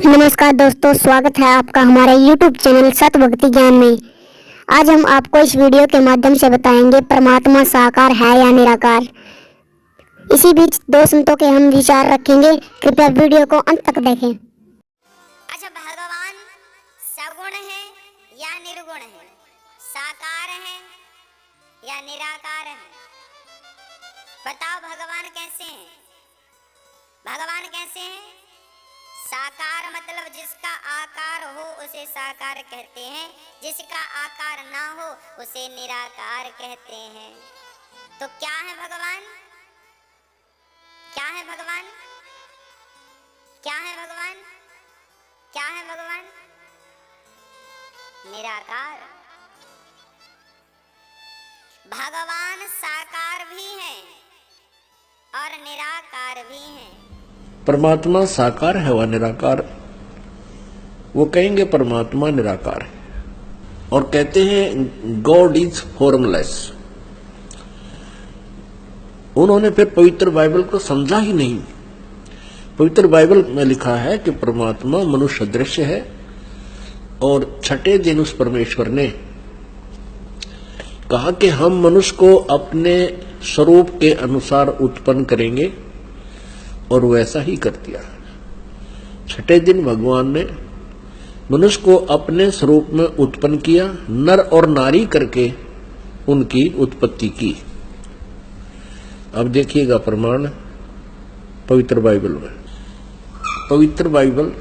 नमस्कार दोस्तों, स्वागत है आपका हमारे YouTube चैनल सत्य भक्ति ज्ञान में। आज हम आपको इस वीडियो के माध्यम से बताएंगे परमात्मा साकार है या निराकार। इसी बीच दो संतों के हम विचार रखेंगे, कृपया वीडियो को अंत तक देखें। अच्छा, भगवान सगुण है या निर्गुण है, साकार है या निराकार है? बताओ, भगवान कैसे हैं? भगवान कैसे हैं? साकार मतलब जिसका आकार हो उसे साकार कहते हैं, जिसका आकार ना हो उसे निराकार कहते हैं। तो क्या है भगवान? क्या है भगवान? क्या है भगवान? क्या है भगवान? निराकार। भगवान साकार भी हैं और निराकार भी हैं। परमात्मा साकार है व निराकार। वो कहेंगे परमात्मा निराकार है और कहते हैं गॉड इज फॉर्मलेस। उन्होंने फिर पवित्र बाइबल को समझा ही नहीं। पवित्र बाइबल में लिखा है कि परमात्मा मनुष्य दृश्य है और छठे दिन उस परमेश्वर ने कहा कि हम मनुष्य को अपने स्वरूप के अनुसार उत्पन्न करेंगे, और वैसा ही कर दिया। छठे दिन भगवान ने मनुष्य को अपने स्वरूप में उत्पन्न किया, नर और नारी करके उनकी उत्पत्ति की। अब देखिएगा प्रमाण पवित्र बाइबल में। पवित्र बाइबल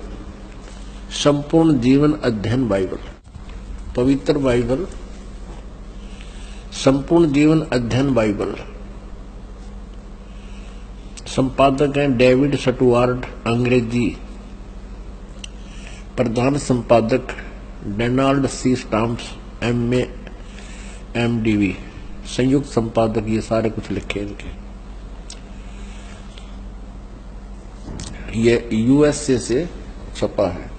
संपूर्ण जीवन अध्ययन बाइबल। पवित्र बाइबल संपूर्ण जीवन अध्ययन बाइबल। संपादक हैं डेविड स्टुअर्ट, अंग्रेजी। प्रधान संपादक Donald C Stamps, MA MDV। संयुक्त संपादक ये सारे कुछ लिखे इनके। ये USA से छपा है।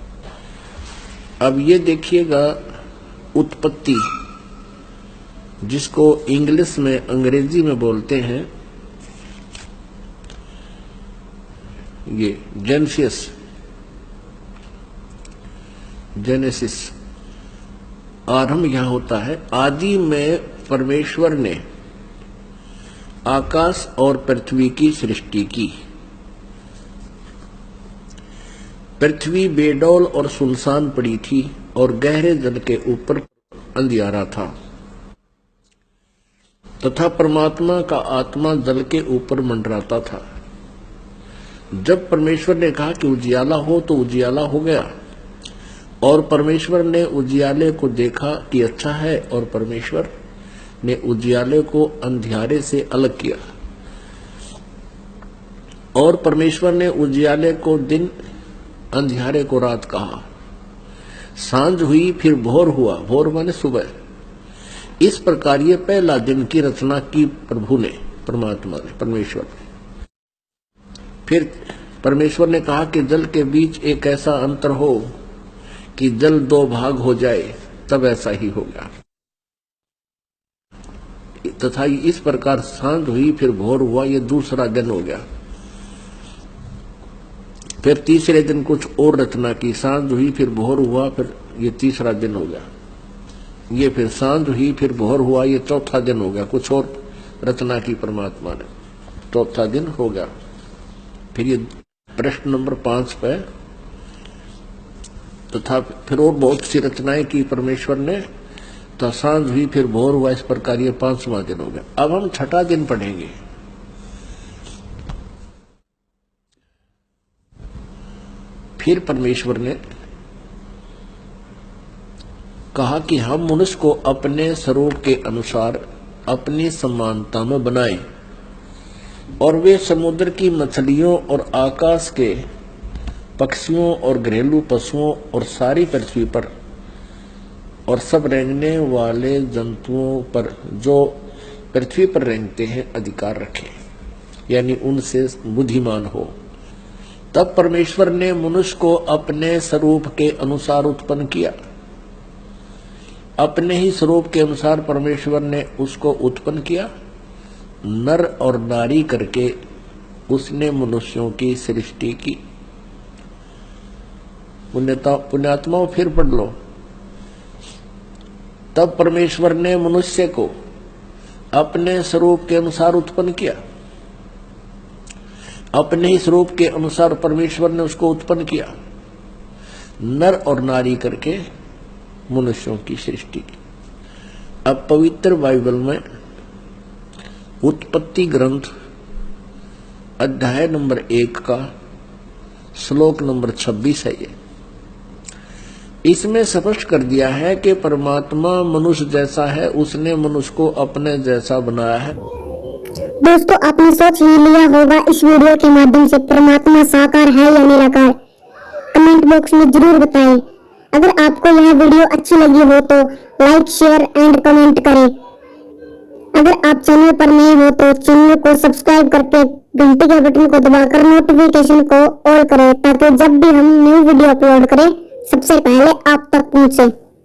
अब ये देखिएगा उत्पत्ति, जिसको इंग्लिश में अंग्रेजी में बोलते हैं ये जेनेसिस। आरंभ यहां होता है। आदि में परमेश्वर ने आकाश और पृथ्वी की सृष्टि की। पृथ्वी बेडौल और सुनसान पड़ी थी और गहरे जल के ऊपर अंधियारा था, तथा परमात्मा का आत्मा जल के ऊपर मंडराता था। जब परमेश्वर ने कहा कि उजियाला हो, तो उजियाला हो गया। और परमेश्वर ने उजियाले को देखा कि अच्छा है, और परमेश्वर ने उजियाले को अंधियारे से अलग किया। और परमेश्वर ने उजियाले को दिन, अंधियारे को रात कहा। सांझ हुई, फिर भोर हुआ। भोर माने सुबह। इस प्रकार ये पहला दिन की रचना की प्रभु ने, परमात्मा ने, परमेश्वर ने। फिर परमेश्वर ने कहा कि जल के बीच एक ऐसा अंतर हो कि जल दो भाग हो जाए, तब ऐसा ही हो गया। तथा इस प्रकार सांझ हुई, फिर भोर हुआ। ये दूसरा दिन हो गया। फिर तीसरे दिन कुछ और रचना की। सांझ हुई, फिर भोर हुआ, फिर ये तीसरा दिन हो गया। ये फिर सांझ हुई, फिर भोर हुआ, ये चौथा दिन हो गया। कुछ और रचना की परमात्मा ने, चौथा दिन हो गया। फिर ये प्रश्न नंबर 5 पे, तथा फिर और बहुत सी रचनाएं की परमेश्वर ने। तो सांझ हुई, फिर भोर हुआ। इस प्रकार ये 5वां दिन हो गया। अब हम छठा दिन पढ़ेंगे। फिर परमेश्वर ने कहा कि हम मनुष्य को अपने स्वरूप के अनुसार अपनी समानता में बनाएं, और वे समुद्र की मछलियों और आकाश के पक्षियों और घरेलू पशुओं और सारी पृथ्वी पर और सब रेंगने वाले जंतुओं पर जो पृथ्वी पर रेंगते हैं अधिकार रखें, यानी उनसे बुद्धिमान हो। तब परमेश्वर ने मनुष्य को अपने स्वरूप के अनुसार उत्पन्न किया। अपने ही स्वरूप के अनुसार परमेश्वर ने उसको उत्पन्न किया। नर और नारी करके उसने मनुष्यों की सृष्टि की। पुण्यात्माओं फिर पढ़ लो। तब परमेश्वर ने मनुष्य को अपने स्वरूप के अनुसार उत्पन्न किया। अपने ही स्वरूप के अनुसार परमेश्वर ने उसको उत्पन्न किया, नर और नारी करके मनुष्यों की सृष्टि की। अब पवित्र बाइबल में उत्पत्ति ग्रंथ अध्याय नंबर 1 का श्लोक नंबर 26 है। ये इसमें स्पष्ट कर दिया है कि परमात्मा मनुष्य जैसा है, उसने मनुष्य को अपने जैसा बनाया है। दोस्तों, आपने सोच ही लिया होगा इस वीडियो के माध्यम से परमात्मा साकार है या निराकार। कमेंट बॉक्स में जरूर बताएं। अगर आपको यह वीडियो अच्छी लगी हो तो लाइक, शेयर एंड कमेंट करें। अगर आप चैनल पर नए हो तो चैनल को सब्सक्राइब करके घंटी के बटन को दबाकर नोटिफिकेशन को ऑल करें, ताकि जब भी हम न्यू वीडियो अपलोड करें सबसे पहले आप तक पहुंचे।